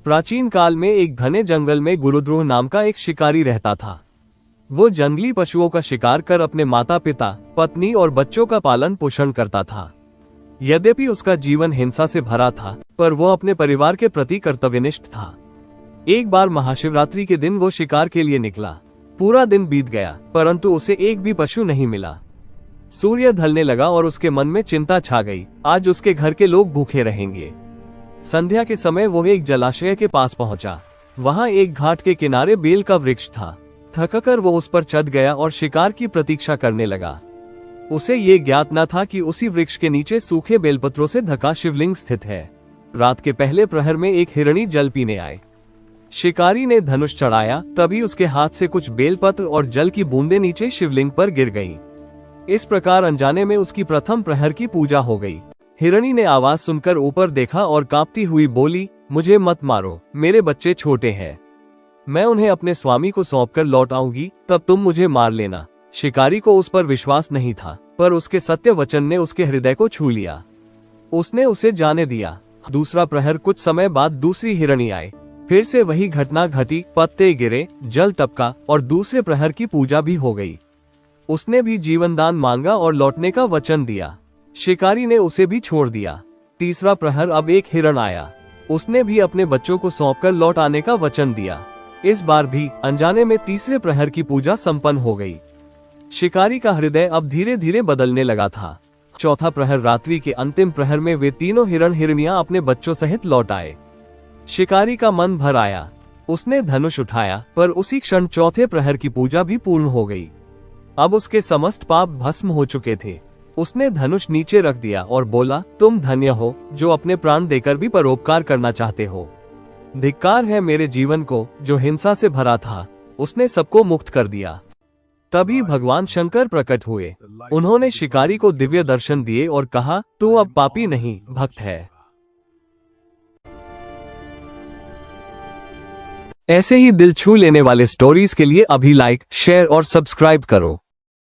प्राचीन काल में एक घने जंगल में गुरुद्रोह नाम का एक शिकारी रहता था। वो जंगली पशुओं का शिकार कर अपने माता पिता, पत्नी और बच्चों का पालन पोषण करता था। यद्यपि उसका जीवन हिंसा से भरा था, पर वो अपने परिवार के प्रति कर्तव्यनिष्ठ था। एक बार महाशिवरात्रि के दिन वो शिकार के लिए निकला। पूरा दिन बीत गया, परंतु उसे एक भी पशु नहीं मिला। सूर्य ढलने लगा और उसके मन में चिंता छा गई। आज उसके घर के लोग भूखे रहेंगे। संध्या के समय वो एक जलाशय के पास पहुंचा। वहां एक घाट के किनारे बेल का वृक्ष था। थककर वो उस पर चढ़ गया और शिकार की प्रतीक्षा करने लगा। उसे ये ज्ञात न था कि उसी वृक्ष के नीचे सूखे बेलपत्रों से ढका शिवलिंग स्थित है। रात के पहले प्रहर में एक हिरणी जल पीने आए। शिकारी ने धनुष चढ़ाया, तभी उसके हाथ से कुछ बेलपत्र और जल की बूंदें नीचे शिवलिंग पर गिर गईं। इस प्रकार अनजाने में उसकी प्रथम प्रहर की पूजा हो गई। हिरणी ने आवाज सुनकर ऊपर देखा और कांपती हुई बोली, मुझे मत मारो, मेरे बच्चे छोटे हैं। मैं उन्हें अपने स्वामी को सौंपकर लौट आऊंगी, तब तुम मुझे मार लेना। शिकारी को उस पर विश्वास नहीं था, पर उसके सत्य वचन ने उसके हृदय को छू लिया। उसने उसे जाने दिया। दूसरा प्रहर कुछ समय बाद दूसरी हिरणी आई। फिर से वही घटना घटी, पत्ते गिरे, जल टपका और दूसरे प्रहर की पूजा भी हो गई। उसने भी जीवन दान मांगा और लौटने का वचन दिया। शिकारी ने उसे भी छोड़ दिया। तीसरा प्रहर अब एक हिरण आया। उसने भी अपने बच्चों को सौंपकर लौट आने का वचन दिया। इस बार भी अनजाने में तीसरे प्रहर की पूजा संपन्न हो गई। शिकारी का हृदय अब धीरे धीरे बदलने लगा था। चौथा प्रहर रात्रि के अंतिम प्रहर में वे तीनों हिरण हिरनियां अपने बच्चों सहित लौट आए। शिकारी का मन भर आया। उसने धनुष उठाया, पर उसी क्षण चौथे प्रहर की पूजा भी पूर्ण हो गई। अब उसके समस्त पाप भस्म हो चुके थे। उसने धनुष नीचे रख दिया और बोला, तुम धन्य हो जो अपने प्राण देकर भी परोपकार करना चाहते हो। धिक्कार है मेरे जीवन को जो हिंसा से भरा था। उसने सबको मुक्त कर दिया। तभी भगवान शंकर प्रकट हुए। उन्होंने शिकारी को दिव्य दर्शन दिए और कहा, तू अब पापी नहीं, भक्त है। ऐसे ही दिल छू लेने वाले स्टोरीज के लिए अभी लाइक, शेयर और सब्सक्राइब करो।